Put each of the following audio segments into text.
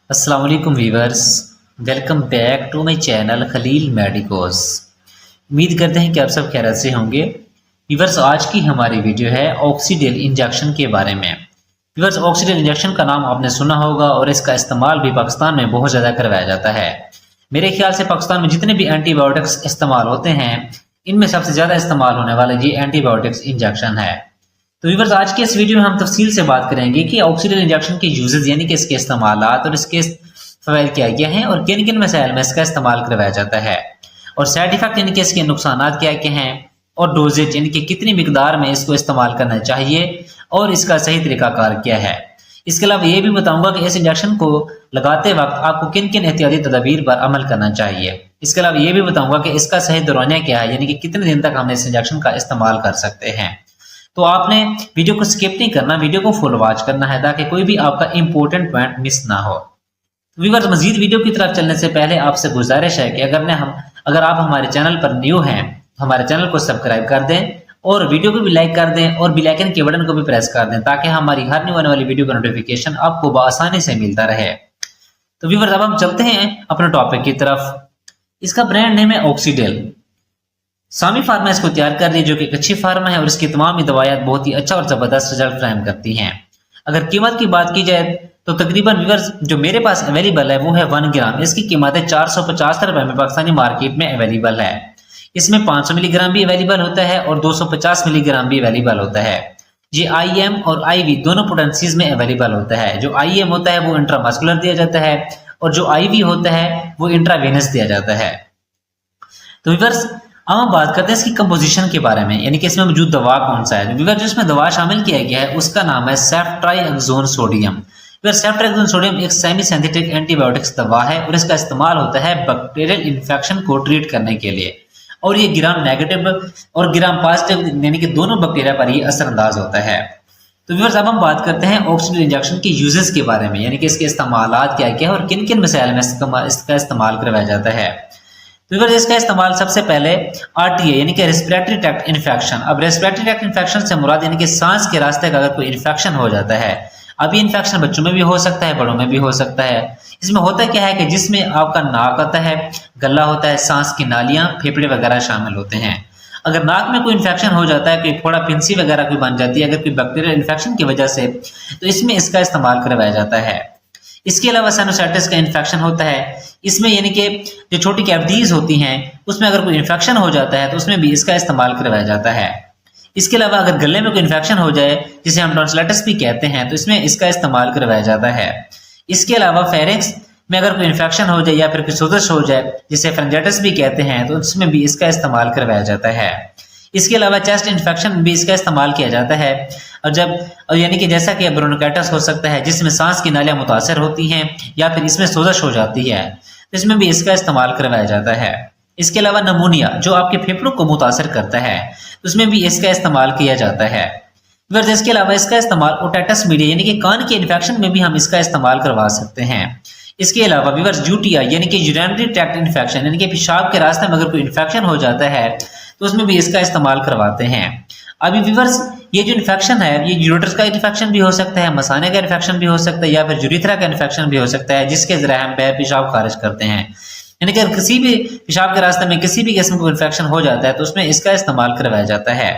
अस्सलाम वालेकुम viewers. Welcome back to my channel Khalil medicos. उम्मीद करते हैं कि आप सब खैरियत से होंगे। वीवर्स, आज की हमारी वीडियो है ऑक्सीडेल इंजेक्शन के बारे में। वीवर्स, ऑक्सीडेल इंजेक्शन का नाम आपने सुना होगा और इसका इस्तेमाल भी पाकिस्तान में बहुत ज़्यादा करवाया जाता है। मेरे ख्याल से पाकिस्तान में जितने भी एंटीबायोटिक्स इस्तेमाल होते हैं, इनमें सबसे ज़्यादा इस्तेमाल होने वाला ये एंटीबायोटिक्स इंजेक्शन है। तो व्यूअर्स, आज के इस वीडियो में हम तफसील से बात करेंगे कि ऑक्सीडेल इंजेक्शन के यूजेस यानी कि इसके इस्तेमालात और इसके फ़वाइद क्या क्या हैं और किन किन मसाइल में इसका इस्तेमाल करवाया जाता है, और साइड इफेक्ट यानी कि इसके नुकसान क्या क्या हैं, और डोजेज यानी कि कितनी मिकदार में इसको इस्तेमाल करना चाहिए और इसका सही तरीकाकार क्या है। इसके अलावा ये भी बताऊंगा कि इस इंजेक्शन को लगाते वक्त आपको किन किन एहतियाती तदाबीर पर अमल करना चाहिए। इसके अलावा ये भी बताऊंगा कि इसका सही दौरानिया क्या है, यानी कि कितने दिन तक हम इस इंजेक्शन का इस्तेमाल कर सकते हैं। तो आपने वीडियो को स्किप नहीं करना, वीडियो को फुल वॉच करना है ताकि कोई भी आपका इंपॉर्टेंट पॉइंट मिस ना हो। व्यूअर्स, मजीद वीडियो की तरफ चलने से पहले आपसे गुजारिश है कि अगर आप हमारे चैनल पर न्यू हैं तो हमारे चैनल को सब्सक्राइब कर दें और वीडियो को भी लाइक कर दें और बेल आइकन के बटन को भी प्रेस कर दें ताकि हमारी हर न्यू आने वाली वीडियो का नोटिफिकेशन आपको आसानी से मिलता रहे। तो व्यूअर्स, अब हम चलते हैं अपने टॉपिक की तरफ। इसका ब्रांड नेम है ऑक्सीडेल। सामी फार्मा इसको तैयार कर रही है, जो कि एक अच्छी फार्मा है और इसकी तमाम ही दवाइयाँ बहुत ही अच्छा और ज़बरदस्त रिजल्ट फ्राहम करती हैं। अगर कीमत की बात की जाए तो तकरीबन व्यूअर्स जो मेरे पास अवेलेबल है वो है 1 ग्राम। इसकी कीमत है 450 रुपए में पाकिस्तानी मार्केट में अवेलेबल है। इसमें 500 मिलीग्राम भी अवेलेबल होता है और 250 मिलीग्राम भी अवेलेबल होता है। ये IM और IV दोनों पोटेंसीज में अवेलेबल होता है। जो IM होता है वो इंट्रामस्कुलर दिया जाता है और जो IV होता है वो इंट्रावेनस दिया जाता है। तो व्यूअर्स, अब हम बात करते हैं इसकी कंपोजिशन के बारे में, यानी कि इसमें मौजूद दवा कौन सा है। व्यूअर्स, जिसमें दवा शामिल किया गया है उसका नाम है सेफ्ट्राइएक्सोन सोडियम। सेफ्ट्राइएक्सोन सोडियम एक सेमी सिंथेटिक एंटीबायोटिक्स दवा है और इसका इस्तेमाल होता है बैक्टीरियल इन्फेक्शन को ट्रीट करने के लिए, और ये ग्राम नेगेटिव और ग्राम पॉजिटिव यानी कि दोनों बैक्टीरिया पर ही असरअंदाज होता है। तो व्यूअर्स, अब हम बात करते हैं ऑक्सीडेल इंजेक्शन के यूजेस के बारे में, यानी कि इसके इस्तेमालात क्या क्या है और किन किन मसाइल में इसका इस्तेमाल करवाया जाता है। तो व्यूअर्स, इसका इस्तेमाल सबसे पहले RTA यानी कि रेस्पिरेटरी ट्रैक्ट इन्फेक्शन। अब रेस्पिरेटरी ट्रैक्ट इन्फेक्शन से मुराद यानी कि सांस के रास्ते का अगर कोई इन्फेक्शन हो जाता है। अब ये इन्फेक्शन बच्चों में भी हो सकता है, बड़ों में भी हो सकता है। इसमें होता क्या है कि जिसमें आपका नाक आता है, गला होता है, सांस की नालियां, फेफड़े वगैरह शामिल होते हैं। अगर नाक में कोई इन्फेक्शन हो जाता है, कोई फोड़ा फिंसी वगैरह कोई बन जाती है अगर कोई बैक्टीरियल इन्फेक्शन की वजह से, तो इसमें इसका इस्तेमाल करवाया जाता है। इसके अलावा साइनोसाइटिस का इन्फेक्शन होता है, इसमें यानी कि जो छोटी कैविटीज होती हैं उसमें अगर कोई इन्फेक्शन हो जाता है तो उसमें भी इसका इस्तेमाल करवाया जाता है। इसके अलावा अगर गले में कोई इन्फेक्शन हो जाए जिसे हम टॉन्सिलाइटिस भी कहते हैं तो इसमें इसका इस्तेमाल करवाया जाता है। इसके अलावा फेरिंक्स में अगर कोई इन्फेक्शन हो जाए या फिर कोई सोजश हो जाए जिसे फ्रेंजाइटिस भी कहते हैं तो उसमें भी इसका इस्तेमाल करवाया जाता है। इसके अलावा चेस्ट इन्फेक्शन भी इसका इस्तेमाल किया जाता है, और यानी कि जैसा कि ब्रोंकाइटिस हो सकता है जिसमें सांस की नालियां मुतासर होती हैं या फिर इसमें सोजश हो जाती है, तो इसमें भी इसका इस्तेमाल करवाया जाता है। इसके अलावा नमूनिया जो आपके फेफड़ों को मुतासर करता है उसमें भी इसका इस्तेमाल किया जाता है। इसके अलावा इसका इस्तेमाल ओटाइटिस मीडिया यानी कि कान के इन्फेक्शन में भी हम इसका इस्तेमाल करवा सकते हैं। इसके अलावा व्यूअर्स, UTI यानी कि यूरिनरी ट्रैक्ट इन्फेक्शन यानी कि पेशाब के रास्ते में अगर कोई इन्फेक्शन हो जाता है तो उसमें भी इसका इस्तेमाल करवाते हैं। अभी व्यूअर्स, ये जो इन्फेक्शन है ये यूरेटर का इन्फेक्शन भी हो सकता है, मसाने का इन्फेक्शन भी हो सकता है या फिर यूरिथ्रा का इन्फेक्शन भी हो सकता है जिसके जरिए हम पेशाब खारिज करते हैं। यानी कि किसी भी पेशाब के रास्ते में किसी भी किस्म का इन्फेक्शन हो जाता है तो उसमें इसका इस्तेमाल करवाया जाता है।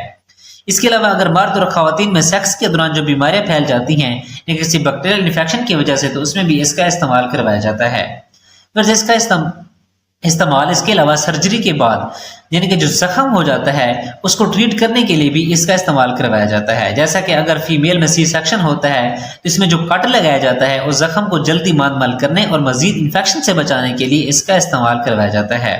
इसके अलावा अगर मर्द और खवातीन में सेक्स के दौरान जो बीमारियां फैल जाती हैं या किसी बैक्टीरियल इन्फेक्शन की वजह से तो उसमें भी इसका इस्तेमाल करवाया जाता है। फिर इसका इस्तेमाल इसके अलावा सर्जरी के बाद यानी कि जो जख्म हो जाता है उसको ट्रीट करने के लिए भी इसका इस्तेमाल करवाया जाता है। जैसा कि अगर फीमेल में C सेक्शन होता है तो इसमें जो कट लगाया जाता है उस जख्म को जल्दी मांद करने और मजीद इन्फेक्शन से बचाने के लिए इसका इस्तेमाल करवाया जाता है।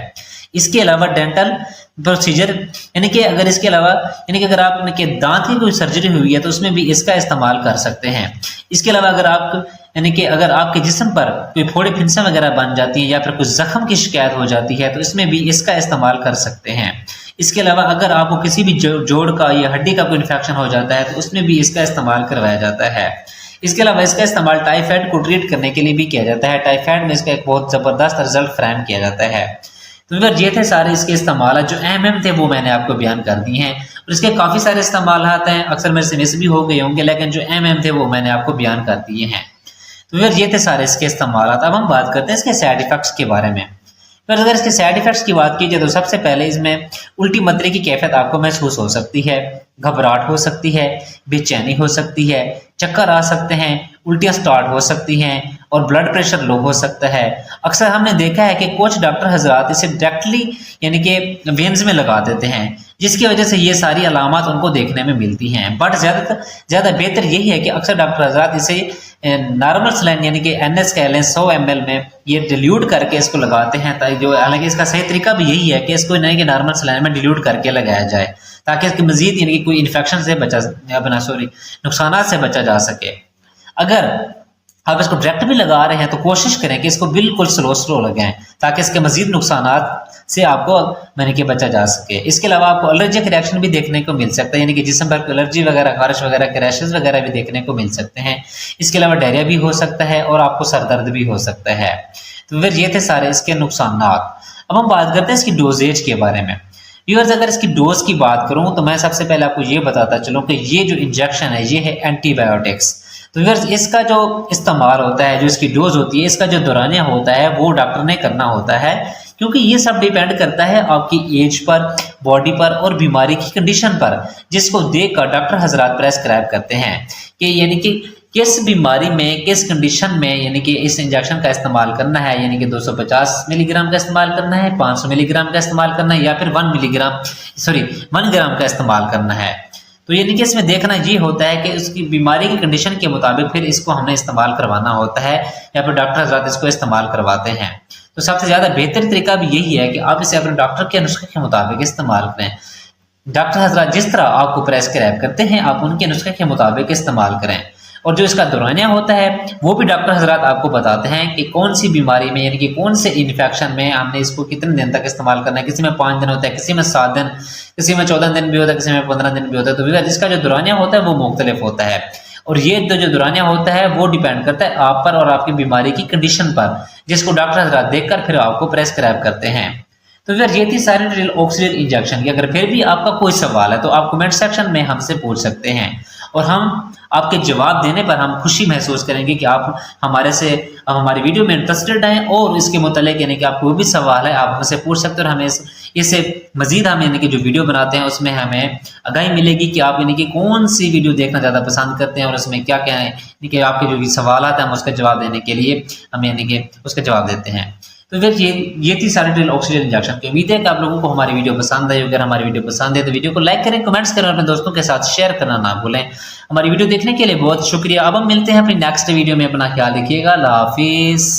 इसके अलावा डेंटल प्रोसीजर यानी कि अगर इसके अलावा यानी कि अगर आपके दांत की कोई सर्जरी हुई है तो उसमें भी इसका इस्तेमाल कर सकते हैं। इसके अलावा अगर आप यानी कि अगर आपके जिस्म पर कोई फोड़े फिंसा वगैरह बन जाती हैं या फिर कुछ जख्म की शिकायत हो जाती है तो इसमें भी इसका इस्तेमाल कर सकते हैं। इसके अलावा अगर आपको किसी भी जोड़ का या हड्डी का कोई इन्फेक्शन हो जाता है तो उसमें भी इसका इस्तेमाल करवाया जाता है। इसके अलावा इसका इस्तेमाल टाइफाइड को ट्रीट करने के लिए भी किया जाता है। टाइफाइड में इसका एक बहुत ज़बरदस्त रिजल्ट फ्राहम किया जाता है। तो व्यूअर्स, ये थे सारे इसके इस्तेमाल, जो अहम थे वो मैंने आपको बयान कर दिए हैं और इसके काफ़ी सारे इस्तेमाल हैं, अक्सर मेरे से मिस भी हो गए होंगे लेकिन जो अहम थे वो मैंने आपको बयान कर दिए हैं। तो फिर ये थे सारे इसके इस्तेमाल। अब हम बात करते हैं इसके साइड इफेक्ट्स के बारे में। फिर अगर इसके साइड इफेक्ट्स की बात की जाए तो सबसे पहले इसमें उल्टी मतरे की कैफियत आपको महसूस हो सकती है, घबराहट हो सकती है, बेचैनी हो सकती है, चक्कर आ सकते हैं, उल्टियाँ स्टार्ट हो सकती हैं और ब्लड प्रेशर लो हो सकता है। अक्सर हमने देखा है कि कुछ डॉक्टर हजरात इसे डायरेक्टली यानी कि वेन्स में लगा देते हैं, जिसकी वजह से ये सारी अलामत उनको देखने में मिलती हैं। बट ज़्यादा बेहतर यही है कि अक्सर डॉक्टर हजरात इसे नॉर्मल सलाइन यानी कि NS कह लें 100 ml में ये डिल्यूट करके इसको लगाते हैं, ताकि जो हालांकि इसका सही तरीका भी यही है कि इसको नहीं कि नॉर्मल सलाइन में डिल्यूट करके लगाया जाए, ताकि इसकी मजीद यानी कि कोई इन्फेक्शन से नुकसान से बचा जा सके। अगर आप इसको डायरेक्ट भी लगा रहे हैं तो कोशिश करें कि इसको बिल्कुल स्लो लगाएं, ताकि इसके मजीद नुकसानात से आपको यानी कि बचा जा सके। इसके अलावा आपको एलर्जिक रिएक्शन भी देखने को मिल सकता है, यानी कि जिस्म पर एलर्जी वगैरह, खारिश वगैरह के रैशेज वगैरह भी देखने को मिल सकते हैं। इसके अलावा डायरिया भी हो सकता है और आपको सर दर्द भी हो सकता है। तो फिर ये थे सारे इसके नुकसान। अब हम बात करते हैं इसकी डोजेज के बारे में। व्यूअर्स, अगर इसकी डोज की बात करूं तो मैं सबसे पहले आपको ये बताता चलूं कि ये जो इंजेक्शन है ये है एंटीबायोटिक्स। तो व्यूअर्स, इसका जो इस्तेमाल होता है, जो इसकी डोज होती है, इसका जो दौरानिया होता है वो डॉक्टर ने करना होता है, क्योंकि ये सब डिपेंड करता है आपकी एज पर, बॉडी पर और बीमारी की कंडीशन पर, जिसको देखकर डॉक्टर हजरात प्रेस्क्राइब करते हैं कि यानी कि किस बीमारी में, किस कंडीशन में यानी कि इस इंजेक्शन का इस्तेमाल करना है। यानी कि 250 मिलीग्राम का इस्तेमाल करना है, 500 मिलीग्राम का इस्तेमाल करना है, या फिर 1 ग्राम का इस्तेमाल करना है। तो यानी कि इसमें देखना ये होता है कि उसकी बीमारी की कंडीशन के मुताबिक फिर इसको हमने इस्तेमाल करवाना होता है, या फिर डॉक्टर हजरात इसको इस्तेमाल करवाते हैं। तो सबसे ज़्यादा बेहतर तरीका भी यही है कि आप इसे अपने डॉक्टर के नुस्खे के मुताबिक इस्तेमाल करें। डॉक्टर हजरात जिस तरह आपको प्रेस्क्राइब करते हैं आप उनके नुस्खे के मुताबिक इस्तेमाल करें। और जो इसका दौरानिया होता है वो भी डॉक्टर हजरात आपको बताते हैं कि कौन सी बीमारी में यानी कि कौन से इन्फेक्शन में हमने इसको कितने दिन तक इस्तेमाल करना है। किसी में 5 दिन होता है, किसी में 7 दिन, किसी में 14 दिन भी होता है, किसी में 15 दिन भी होता है। तो इसका जो दौरानिया होता है वो मुख्तलिफ होता है, और ये जो दौरानिया होता है वो डिपेंड करता है आप पर और आपकी बीमारी की कंडीशन पर, जिसको डॉक्टर हजरात देखकर फिर आपको प्रेस्क्राइब करते हैं। तो फिर ये थी साइलेंट ऑक्सीजन इंजेक्शन की। अगर फिर भी आपका कोई सवाल है तो आप कमेंट सेक्शन में हमसे पूछ सकते हैं, और हम आपके जवाब देने पर हम खुशी महसूस करेंगे कि आप हमारी वीडियो में इंटरेस्टेड हैं, और इसके मुतालिक यानी कि आपको कोई भी सवाल है आप हमसे पूछ सकते हैं। और हमें इससे मजीद हम यानी कि जो वीडियो बनाते हैं उसमें हमें आगाही मिलेगी कि आप यानी कि कौन सी वीडियो देखना ज़्यादा पसंद करते हैं, और उसमें क्या क्या है यानी कि आपके जो भी सवाल हैं हम उसका जवाब देने के लिए हम यानी कि उसका जवाब देते हैं। तो फिर ये थी साइलेंट ऑक्सीजन इंजेक्शन की। उम्मीद है कि आप लोगों को हमारी वीडियो पसंद आई। अगर हमारी वीडियो पसंद है तो वीडियो को लाइक करें, कमेंट्स करें, अपने दोस्तों के साथ शेयर करना ना भूलें। हमारी वीडियो देखने के लिए बहुत शुक्रिया। अब हम मिलते हैं अपनी नेक्स्ट वीडियो में। अपना ख्याल रखिएगा। अल्लाह हाफिज़।